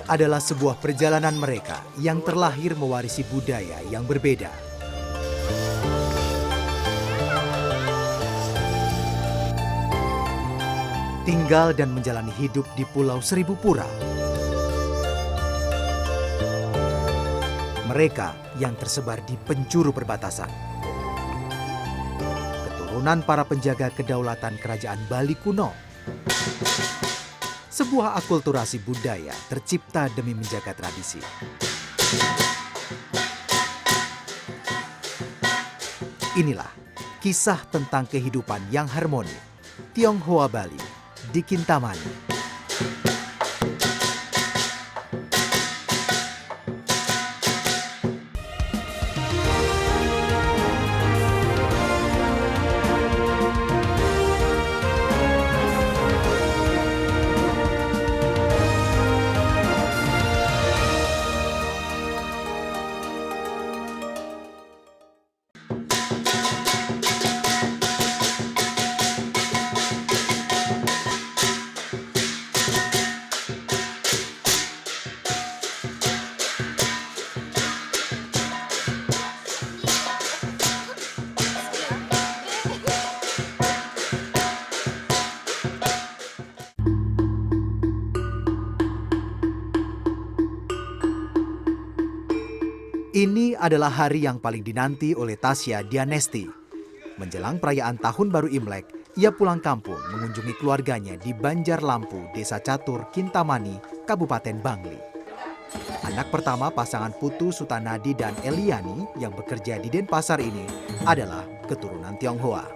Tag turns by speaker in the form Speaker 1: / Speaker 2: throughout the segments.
Speaker 1: adalah sebuah perjalanan mereka yang terlahir mewarisi budaya yang berbeda. Tinggal dan menjalani hidup di Pulau Seribu Pura. Mereka yang tersebar di penjuru perbatasan. Keturunan para penjaga kedaulatan Kerajaan Bali kuno. Sebuah akulturasi budaya tercipta demi menjaga tradisi. Inilah kisah tentang kehidupan yang harmoni Tionghoa Bali di Kintamani. Ini adalah hari yang paling dinanti oleh Tasya Dianesti. Menjelang perayaan Tahun Baru Imlek, ia pulang kampung mengunjungi keluarganya di Banjar Lampu, Desa Catur, Kintamani, Kabupaten Bangli. Anak pertama pasangan Putu Sutanadi dan Eliani yang bekerja di Denpasar ini adalah keturunan Tionghoa.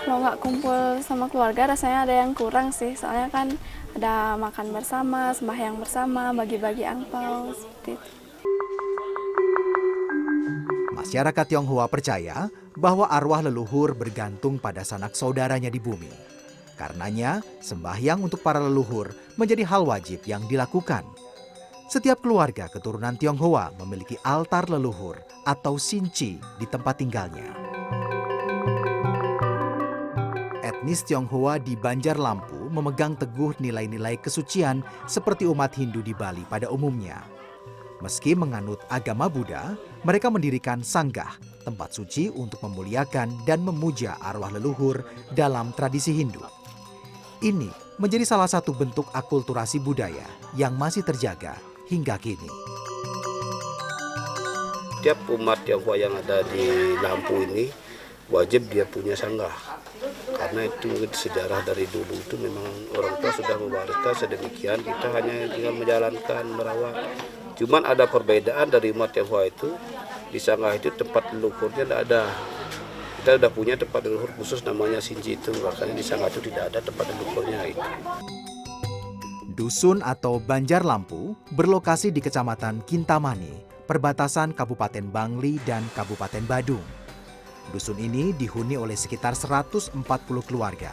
Speaker 2: Kalau nggak kumpul sama keluarga rasanya ada yang kurang sih, soalnya kan ada makan bersama, sembahyang bersama, bagi-bagi angpau, seperti itu.
Speaker 1: Masyarakat Tionghoa percaya bahwa arwah leluhur bergantung pada sanak saudaranya di bumi. Karenanya, sembahyang untuk para leluhur menjadi hal wajib yang dilakukan. Setiap keluarga keturunan Tionghoa memiliki altar leluhur atau sinci di tempat tinggalnya. Etnis Tionghoa di Banjar Lampu memegang teguh nilai-nilai kesucian seperti umat Hindu di Bali pada umumnya. Meski menganut agama Buddha, mereka mendirikan sanggah, tempat suci untuk memuliakan dan memuja arwah leluhur dalam tradisi Hindu. Ini menjadi salah satu bentuk akulturasi budaya yang masih terjaga hingga kini.
Speaker 3: Setiap umat Tionghoa yang ada di Lampu ini wajib dia punya sanggah. Karena itu sejarah dari dulu itu memang orang tua sudah mewariskan sedemikian, kita hanya tinggal menjalankan, merawat. Cuman ada perbedaan dari umat Tionghoa itu, di sanggah itu tempat leluhurnya tidak ada. Kita sudah punya tempat leluhur khusus namanya Sinji itu, makanya di sanggah itu tidak ada tempat leluhurnya itu.
Speaker 1: Dusun atau Banjar Lampu berlokasi di Kecamatan Kintamani, perbatasan Kabupaten Bangli dan Kabupaten Badung. Dusun ini dihuni oleh sekitar 140 keluarga.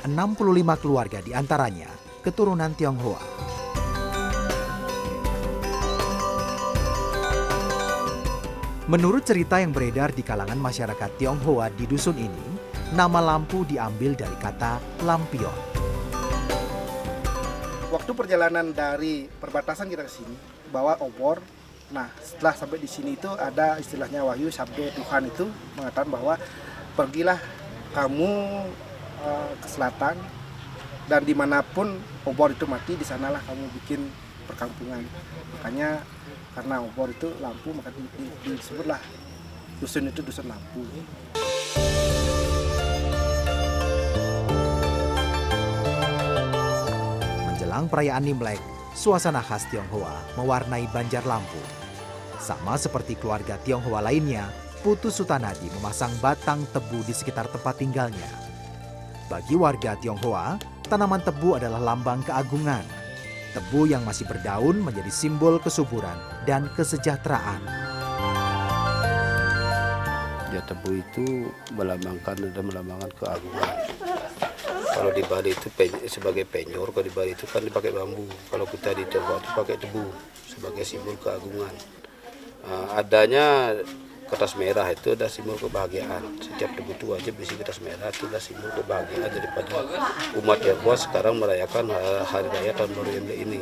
Speaker 1: 65 keluarga diantaranya keturunan Tionghoa. Menurut cerita yang beredar di kalangan masyarakat Tionghoa di dusun ini, nama Lampu diambil dari kata lampion.
Speaker 4: Waktu perjalanan dari perbatasan kita ke sini, bawa obor. Nah, setelah sampai di sini itu ada istilahnya wahyu sabda Tuhan itu mengatakan bahwa pergilah kamu ke selatan dan dimanapun obor itu mati, di sanalah kamu bikin perkampungan. Makanya karena obor itu lampu, maka disebutlah dusun itu dusun lampu.
Speaker 1: Menjelang perayaan Imlek, suasana khas Tionghoa mewarnai Banjar Lampu. Sama seperti keluarga Tionghoa lainnya, Putu Sutanadi memasang batang tebu di sekitar tempat tinggalnya. Bagi warga Tionghoa, tanaman tebu adalah lambang keagungan. Tebu yang masih berdaun menjadi simbol kesuburan dan kesejahteraan.
Speaker 3: Ya, tebu itu melambangkan keagungan. Kalau di Bali itu sebagai penyor, kalau di Bali itu kan dipakai bambu. Kalau kita di Tionghoa itu pakai tebu sebagai simbol keagungan. Adanya kertas merah itu adalah simbol kebahagiaan. Setiap tubuh itu wajib isi kertas merah, itu adalah simbol kebahagiaan daripada umat Tionghoa sekarang merayakan hari raya tahun baru Imlek ini.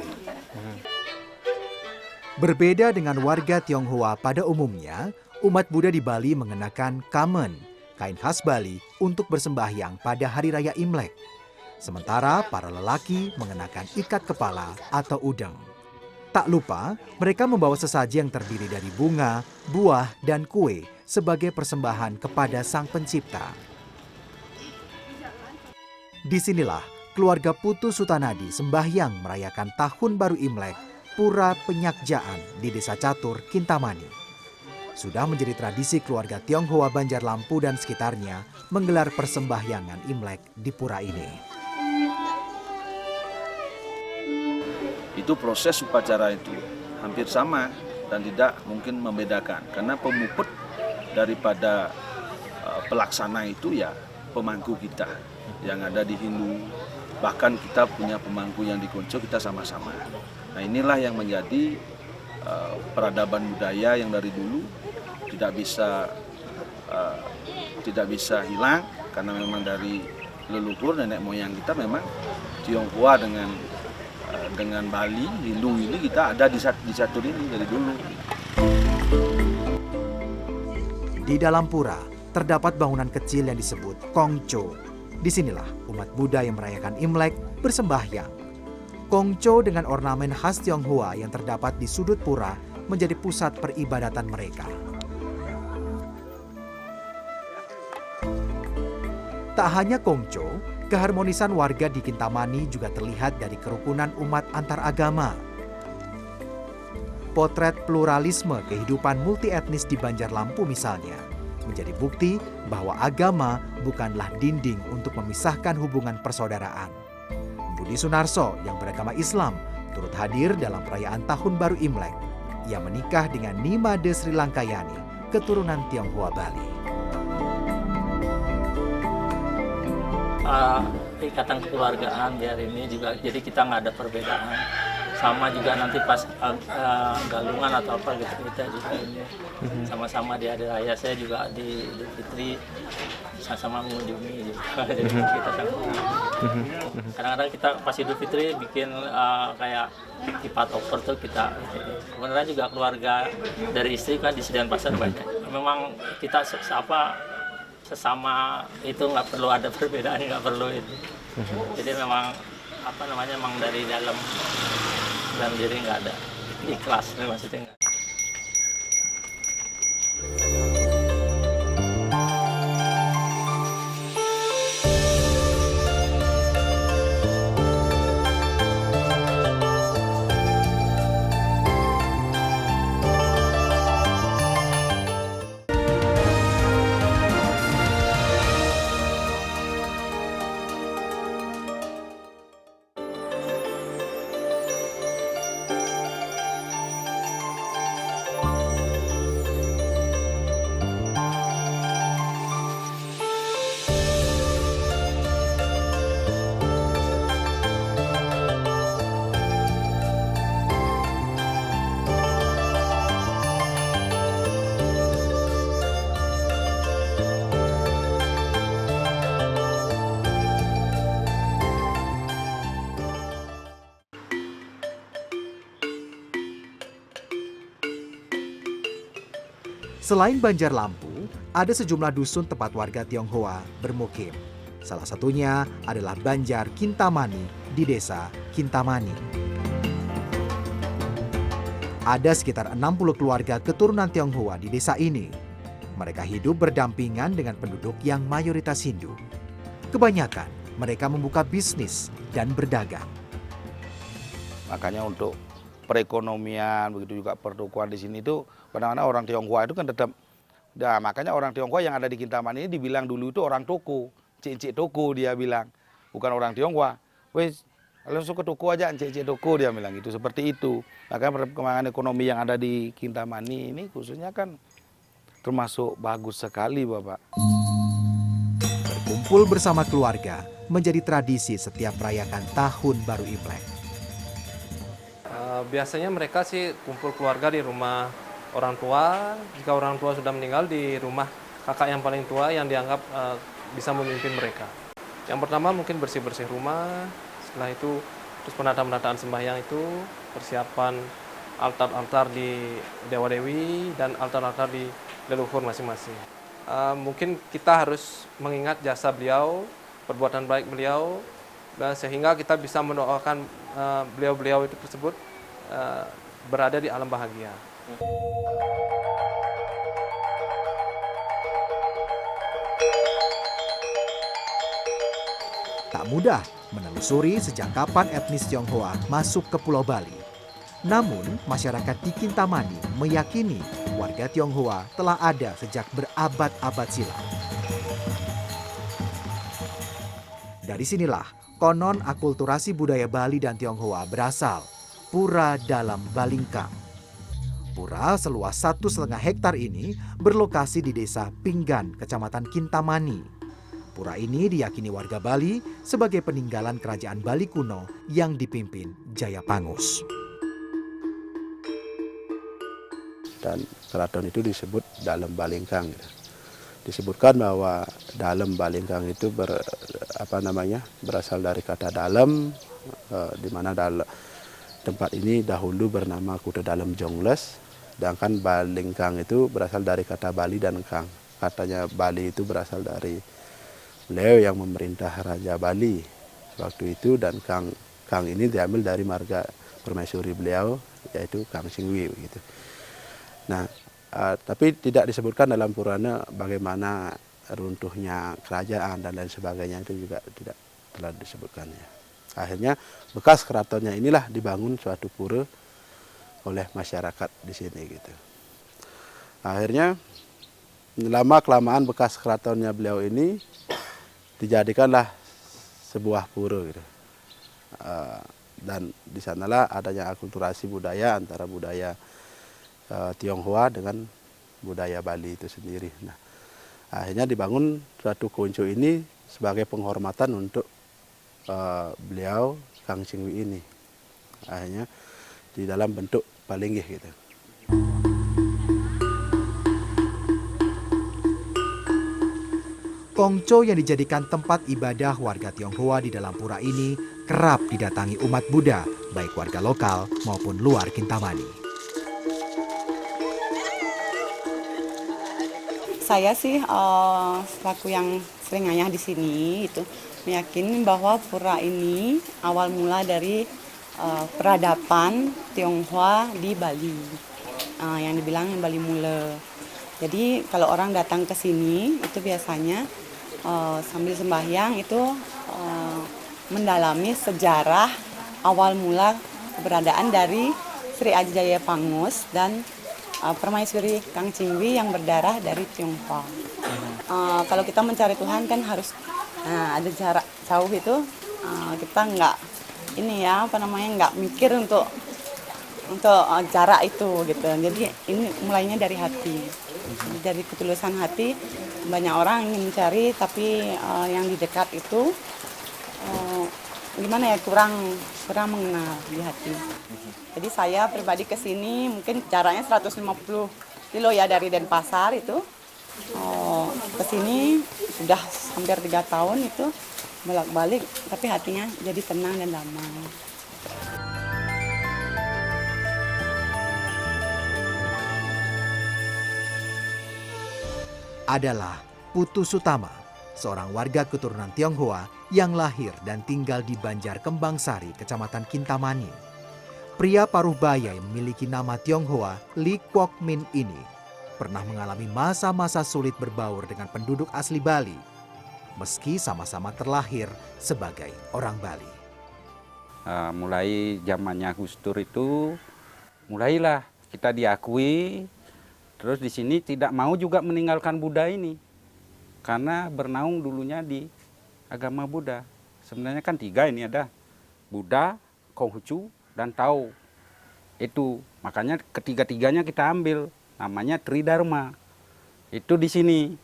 Speaker 1: Berbeda dengan warga Tionghoa pada umumnya, umat Buddha di Bali mengenakan kamen, kain khas Bali untuk bersembahyang pada hari raya Imlek. Sementara para lelaki mengenakan ikat kepala atau udeng. Tak lupa, mereka membawa sesaji yang terdiri dari bunga, buah, dan kue sebagai persembahan kepada Sang Pencipta. Disinilah keluarga Putu Sutanadi sembahyang merayakan Tahun Baru Imlek Pura Penyakjaan di Desa Catur, Kintamani. Sudah menjadi tradisi keluarga Tionghoa Banjarlampu dan sekitarnya menggelar persembahyangan Imlek di pura ini.
Speaker 5: Itu proses upacara itu hampir sama dan tidak mungkin membedakan karena pemuput daripada pelaksana itu ya pemangku kita yang ada di Hindu, bahkan kita punya pemangku yang di Konco, kita sama-sama. Nah inilah yang menjadi peradaban budaya yang dari dulu tidak bisa hilang karena memang dari leluhur nenek moyang kita memang Tionghoa dengan Bali, Hindu ini kita ada di Catur ini dari dulu.
Speaker 1: Di dalam pura terdapat bangunan kecil yang disebut Kongco. Disinilah umat Buddha yang merayakan Imlek bersembahyang. Kongco dengan ornamen khas Tionghoa yang terdapat di sudut pura menjadi pusat peribadatan mereka. Tak hanya Kongco, keharmonisan warga di Kintamani juga terlihat dari kerukunan umat antaragama. Potret pluralisme kehidupan multietnis di Banjarlampu misalnya, menjadi bukti bahwa agama bukanlah dinding untuk memisahkan hubungan persaudaraan. Budi Sunarso yang beragama Islam turut hadir dalam perayaan Tahun Baru Imlek. Ia menikah dengan Nimade Sri Lankayani, keturunan Tionghoa Bali.
Speaker 6: Ikatan kekeluargaan di hari ini juga, jadi kita nggak ada perbedaan. Sama juga nanti pas galungan atau apa gitu, kita juga ini sama-sama di hari raya. Saya juga di Idul Fitri sama-sama mengunjungi juga. Jadi kita sama. Kadang-kadang kita pas Idul Fitri bikin kayak kipat opor tuh kita. Sebenarnya juga keluarga dari istri kan di Sedian Pasar banyak. Memang kita sesama itu nggak perlu ada perbedaan, nggak perlu itu. Jadi memang memang dari dalam diri nggak ada ikhlas, maksudnya.
Speaker 1: Selain Banjarlampu, ada sejumlah dusun tempat warga Tionghoa bermukim. Salah satunya adalah Banjar Kintamani di desa Kintamani. Ada sekitar 60 keluarga keturunan Tionghoa di desa ini. Mereka hidup berdampingan dengan penduduk yang mayoritas Hindu. Kebanyakan mereka membuka bisnis dan berdagang.
Speaker 7: Makanya untuk perekonomian, begitu juga pertukuan di sini itu kadang-kadang orang Tionghoa itu kan tetap, nah, makanya orang Tionghoa yang ada di Kintamani ini dibilang dulu itu orang toko, cik-cik toko dia bilang, bukan orang Tionghoa. Wes, langsung ke toko aja, cik-cik toko dia bilang itu, seperti itu. Makanya perkembangan ekonomi yang ada di Kintamani ini khususnya kan termasuk bagus sekali, Bapak.
Speaker 1: Berkumpul bersama keluarga menjadi tradisi setiap merayakan Tahun Baru Imlek.
Speaker 8: Biasanya mereka sih kumpul keluarga di rumah orang tua. Jika orang tua sudah meninggal, di rumah kakak yang paling tua yang dianggap bisa memimpin mereka. Yang pertama mungkin bersih-bersih rumah, setelah itu terus penataan sembahyang itu, persiapan altar-altar di Dewa Dewi dan altar-altar di leluhur masing-masing. Mungkin kita harus mengingat jasa beliau, perbuatan baik beliau, sehingga kita bisa mendoakan beliau-beliau itu tersebut berada di alam bahagia.
Speaker 1: Tak mudah menelusuri sejak kapan etnis Tionghoa masuk ke Pulau Bali. Namun, masyarakat di Kintamani meyakini warga Tionghoa telah ada sejak berabad-abad silam. Dari sinilah konon akulturasi budaya Bali dan Tionghoa berasal, Pura Dalam Balingkang. Pura seluas 1,5 hektar ini berlokasi di desa Pinggan, Kecamatan Kintamani. Pura ini diyakini warga Bali sebagai peninggalan kerajaan Bali kuno yang dipimpin Jayapangus.
Speaker 9: Dan keraton itu disebut Dalam Balingkang. Disebutkan bahwa Dalam Balingkang itu berasal dari kata dalam, di mana tempat ini dahulu bernama Kuta Dalam Jongles, sedangkan Balingkang itu berasal dari kata Bali dan Kang. Katanya Bali itu berasal dari beliau yang memerintah Raja Bali waktu itu, dan Kang ini diambil dari marga permaisuri beliau, yaitu Kang Singwi gitu. Nah, tapi tidak disebutkan dalam Purana bagaimana runtuhnya kerajaan dan lain sebagainya, itu juga tidak telah disebutkannya. Akhirnya bekas keratonnya inilah dibangun suatu pura oleh masyarakat di sini gitu. Akhirnya lama kelamaan bekas keratonnya beliau ini dijadikanlah sebuah pura gitu. Dan di sanalah adanya akulturasi budaya antara budaya Tionghoa dengan budaya Bali itu sendiri. Nah, akhirnya dibangun suatu kuncu ini sebagai penghormatan untuk beliau Kang Singwi ini. Akhirnya di dalam bentuk palinggih gitu.
Speaker 1: Kongco yang dijadikan tempat ibadah warga Tionghoa di dalam pura ini kerap didatangi umat Buddha, baik warga lokal maupun luar Kintamani.
Speaker 10: Saya sih selaku yang sering ngayah di sini itu meyakini bahwa pura ini awal mula dari peradaban Tionghoa di Bali, yang dibilang Bali Mula. Jadi kalau orang datang ke sini itu biasanya sambil sembahyang itu mendalami sejarah awal mula keberadaan dari Sri Aji Jayapangus dan permaisuri Kang Singwi yang berdarah dari Tionghoa. Kalau kita mencari Tuhan kan harus ada jarak jauh itu, kita nggak nggak mikir untuk jarak itu gitu. Jadi ini mulainya dari hati. Dari ketulusan hati, banyak orang ingin mencari, tapi yang di dekat itu kurang mengenal di hati. Jadi saya pribadi ke sini mungkin jaraknya 150 kilo ya dari Denpasar itu. Ke sini sudah hampir 3 tahun itu bolak-balik, tapi hatinya jadi tenang dan damai.
Speaker 1: Adalah Putu Sutama, seorang warga keturunan Tionghoa yang lahir dan tinggal di Banjar Kembang Sari, Kecamatan Kintamani. Pria paruh baya yang memiliki nama Tionghoa Li Kwok Min ini pernah mengalami masa-masa sulit berbaur dengan penduduk asli Bali, meski sama-sama terlahir sebagai orang Bali.
Speaker 11: Mulai zamannya Gus Dur itu, mulailah kita diakui. Terus di sini tidak mau juga meninggalkan Buddha ini, karena bernaung dulunya di agama Buddha. Sebenarnya kan 3 ini, ada Buddha, Konghucu, dan Tao. Itu makanya ketiga-tiganya kita ambil, namanya Tridharma. Itu di sini.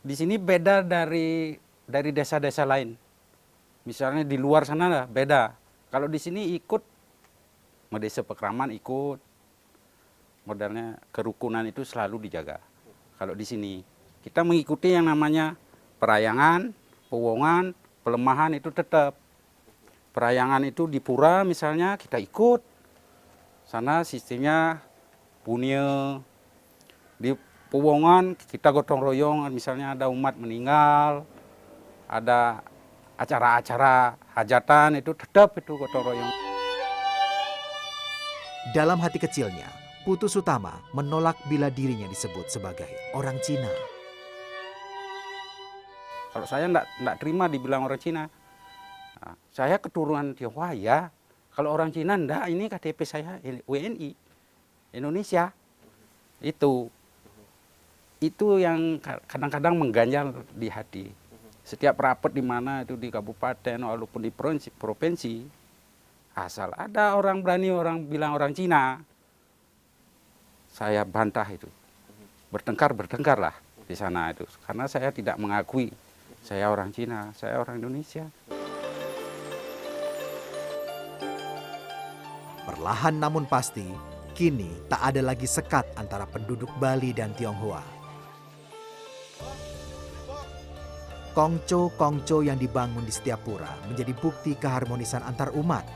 Speaker 11: Di sini beda dari desa-desa lain. Misalnya di luar sana lah beda. Kalau di sini ikut Medesa Pekraman ikut. modelnya kerukunan itu selalu dijaga. Kalau di sini kita mengikuti yang namanya perayangan, pewongan, pelemahan itu tetap. Perayangan itu di pura misalnya kita ikut. Sana sistemnya punya. Di pewongan kita gotong royong, misalnya ada umat meninggal, ada acara-acara hajatan itu tetap itu gotong royong.
Speaker 1: Dalam hati kecilnya, Putu Sutama menolak bila dirinya disebut sebagai orang Cina.
Speaker 11: Kalau saya enggak terima dibilang orang Cina. Nah, saya keturunan Tionghoa ya. Kalau orang Cina enggak, ini KTP saya WNI Indonesia. Itu yang kadang-kadang mengganjal di hati. Setiap rapat di mana itu di kabupaten walaupun di provinsi, asal ada orang berani orang bilang orang Cina, saya bantah itu. Bertengkarlah di sana itu. Karena saya tidak mengakui saya orang Cina, saya orang Indonesia.
Speaker 1: Perlahan namun pasti, kini tak ada lagi sekat antara penduduk Bali dan Tionghoa. Kongco-kongco yang dibangun di setiap pura menjadi bukti keharmonisan antar umat.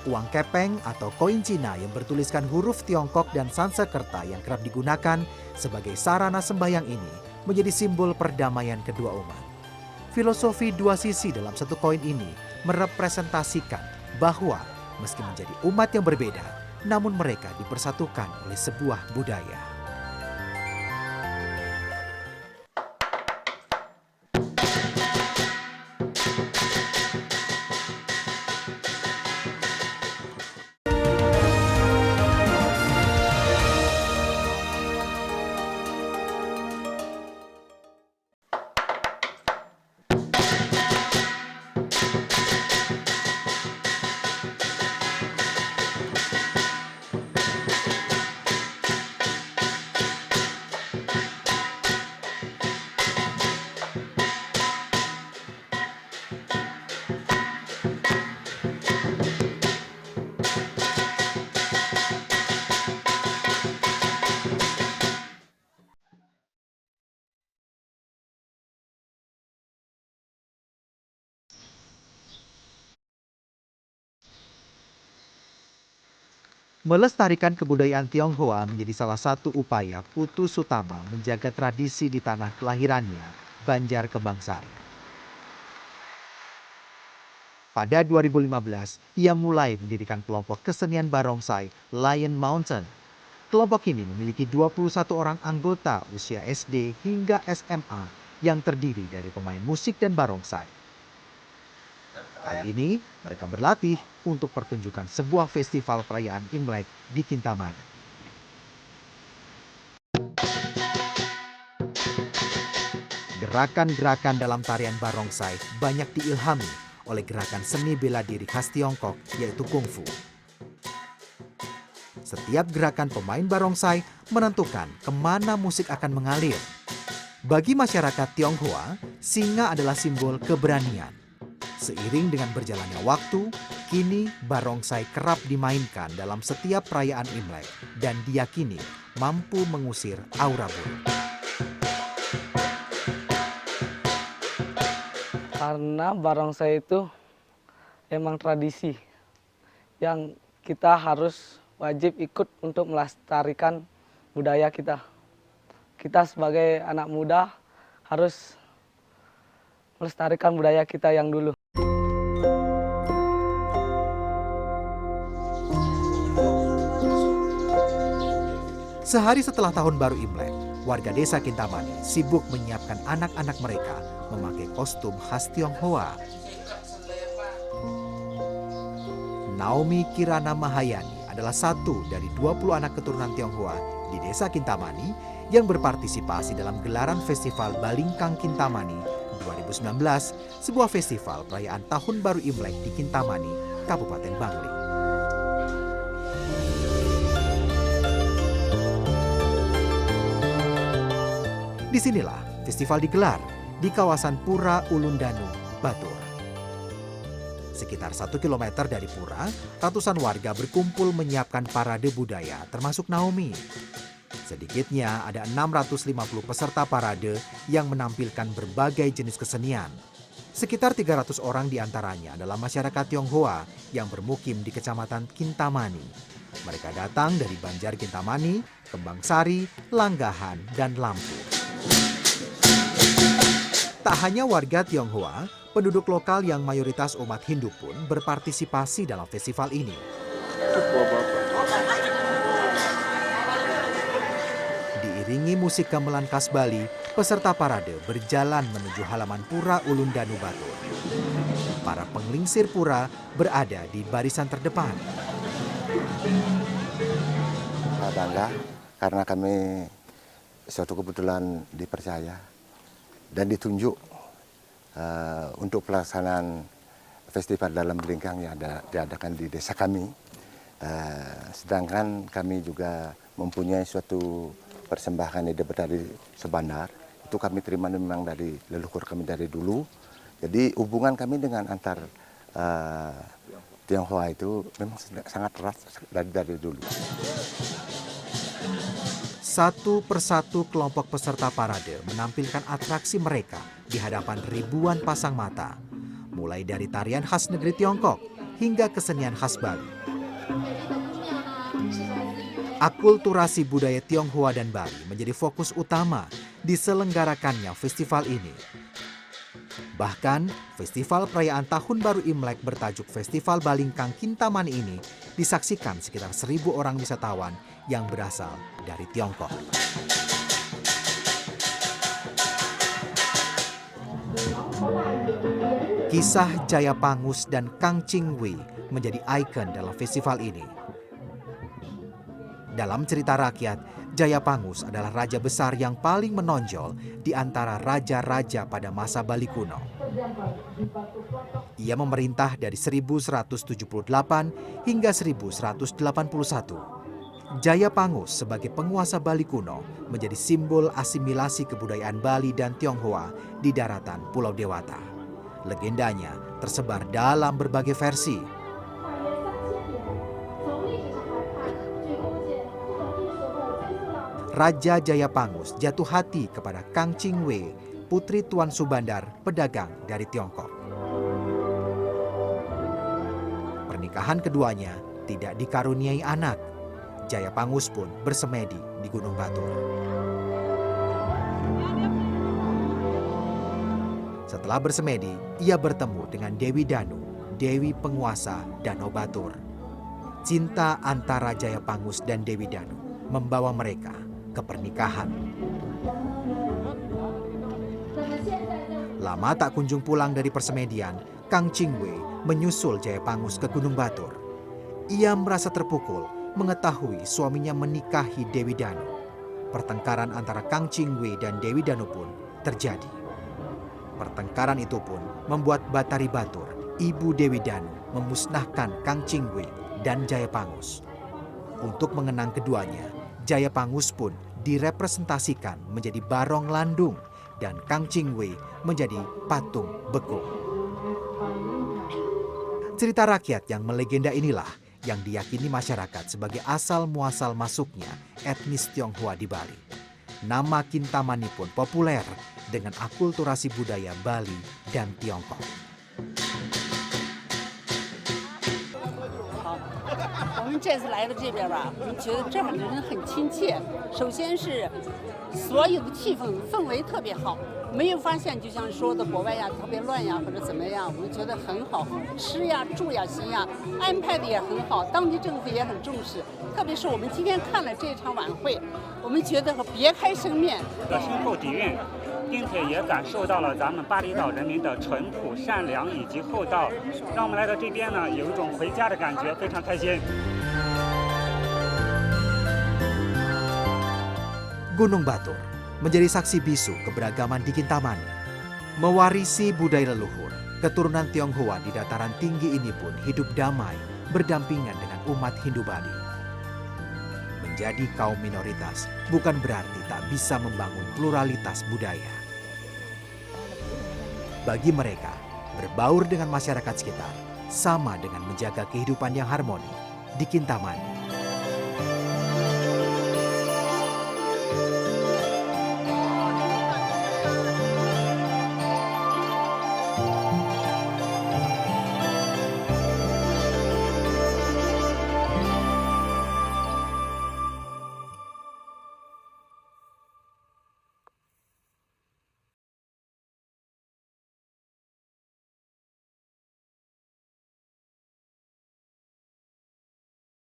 Speaker 1: Uang kepeng atau koin Cina yang bertuliskan huruf Tiongkok dan Sanskerta yang kerap digunakan sebagai sarana sembahyang ini menjadi simbol perdamaian kedua umat. Filosofi dua sisi dalam satu koin ini merepresentasikan bahwa meski menjadi umat yang berbeda, namun mereka dipersatukan oleh sebuah budaya. Melestarikan kebudayaan Tionghoa menjadi salah satu upaya Putu Sutama menjaga tradisi di tanah kelahirannya, Banjar Kebangsaan. Pada 2015, ia mulai mendirikan kelompok kesenian barongsai Lion Mountain. Kelompok ini memiliki 21 orang anggota usia SD hingga SMA yang terdiri dari pemain musik dan barongsai. Kali ini, mereka berlatih untuk pertunjukan sebuah festival perayaan Imlek di Kintamani. Gerakan-gerakan dalam tarian barongsai banyak diilhami oleh gerakan seni bela diri khas Tiongkok, yaitu kungfu. Setiap gerakan pemain barongsai menentukan kemana musik akan mengalir. Bagi masyarakat Tionghoa, singa adalah simbol keberanian. Seiring dengan berjalannya waktu, kini barongsai kerap dimainkan dalam setiap perayaan Imlek dan diyakini mampu mengusir aura buruk.
Speaker 12: Karena barongsai itu emang tradisi yang kita harus wajib ikut untuk melestarikan budaya kita. Kita sebagai anak muda harus melestarikan budaya kita yang dulu.
Speaker 1: Sehari setelah Tahun Baru Imlek, warga desa Kintamani sibuk menyiapkan anak-anak mereka memakai kostum khas Tionghoa. Naomi Kirana Mahayani adalah satu dari 20 anak keturunan Tionghoa di desa Kintamani yang berpartisipasi dalam gelaran Festival Balingkang Kintamani 2019, sebuah festival perayaan Tahun Baru Imlek di Kintamani, Kabupaten Bangli. Disinilah festival digelar di kawasan Pura Ulundanu, Batur. Sekitar 1 kilometer dari pura, ratusan warga berkumpul menyiapkan parade budaya termasuk Naomi. Sedikitnya ada 650 peserta parade yang menampilkan berbagai jenis kesenian. Sekitar 300 orang diantaranya adalah masyarakat Tionghoa yang bermukim di Kecamatan Kintamani. Mereka datang dari Banjar Kintamani, Kembangsari, Langgahan, dan Lampu. Tak hanya warga Tionghoa, penduduk lokal yang mayoritas umat Hindu pun berpartisipasi dalam festival ini. Diiringi musik gamelan khas Bali, peserta parade berjalan menuju halaman Pura Ulun Danu Batur. Para penglingsir pura berada di barisan terdepan.
Speaker 13: Bangga karena kami suatu kebetulan dipercaya dan ditunjuk untuk pelaksanaan festival dalam Belingkang yang diadakan di desa kami. Sedangkan kami juga mempunyai suatu persembahan ide dari Sebandar. Itu kami terima memang dari leluhur kami dari dulu. Jadi hubungan kami dengan antar Tionghoa itu memang sangat erat dari dulu.
Speaker 1: Satu persatu kelompok peserta parade menampilkan atraksi mereka di hadapan ribuan pasang mata. Mulai dari tarian khas negeri Tiongkok hingga kesenian khas Bali. Akulturasi budaya Tionghoa dan Bali menjadi fokus utama diselenggarakannya festival ini. Bahkan, festival perayaan Tahun Baru Imlek bertajuk Festival Balingkang Kintamani ini disaksikan sekitar 1.000 orang wisatawan yang berasal dari Tiongkok. Kisah Jaya Pangus dan Kang Ching Wei menjadi ikon dalam festival ini. Dalam cerita rakyat, Jaya Pangus adalah raja besar yang paling menonjol di antara raja-raja pada masa Bali kuno. Ia memerintah dari 1178 hingga 1181. Jaya Pangus sebagai penguasa Bali kuno menjadi simbol asimilasi kebudayaan Bali dan Tionghoa di daratan Pulau Dewata. Legendanya tersebar dalam berbagai versi. Raja Jaya Pangus jatuh hati kepada Kang Ching Wei, putri Tuan Subandar, pedagang dari Tiongkok. Pernikahan keduanya tidak dikaruniai anak. Jaya Pangus pun bersemedi di Gunung Batur. Setelah bersemedi, ia bertemu dengan Dewi Danu, Dewi penguasa Danau Batur. Cinta antara Jaya Pangus dan Dewi Danu membawa mereka ke pernikahan. Lama tak kunjung pulang dari persemedian, Kang Ching Wei menyusul Jaya Pangus ke Gunung Batur. Ia merasa terpukul mengetahui suaminya menikahi Dewi Danu. Pertengkaran antara Kang Ching Wei dan Dewi Danu pun terjadi. Pertengkaran itu pun membuat Batari Batur, ibu Dewi Danu, memusnahkan Kang Ching Wei dan Jaya Pangus. Untuk mengenang keduanya, Jaya Pangus pun direpresentasikan menjadi Barong Landung dan Kang Ching Wei menjadi patung bekung. Cerita rakyat yang melegenda inilah yang diyakini masyarakat sebagai asal muasal masuknya etnis Tionghoa di Bali. Nama Kintamani pun populer dengan akulturasi budaya Bali dan Tiongkok.
Speaker 14: 我们这次来到这边吧，我们觉得这儿的人很亲切。首先是所有的气氛围特别好，没有发现就像说的国外呀特别乱呀或者怎么样，我们觉得很好，吃呀住呀行呀安排的也很好，当地政府也很重视。特别是我们今天看了这场晚会，我们觉得别开生面，
Speaker 15: 深厚底蕴。 并且也感受到了咱们巴厘岛人民的淳朴、善良以及厚道，让我们来到这边呢，有一种回家的感觉，非常开心。
Speaker 1: Gunung Batur menjadi saksi bisu keberagaman di Kintamani. Mewarisi budaya leluhur, keturunan Tionghoa di dataran tinggi ini pun hidup damai berdampingan dengan umat Hindu Bali. Menjadi kaum minoritas bukan berarti tak bisa membangun pluralitas budaya. Bagi mereka, berbaur dengan masyarakat sekitar sama dengan menjaga kehidupan yang harmoni di Kintamani.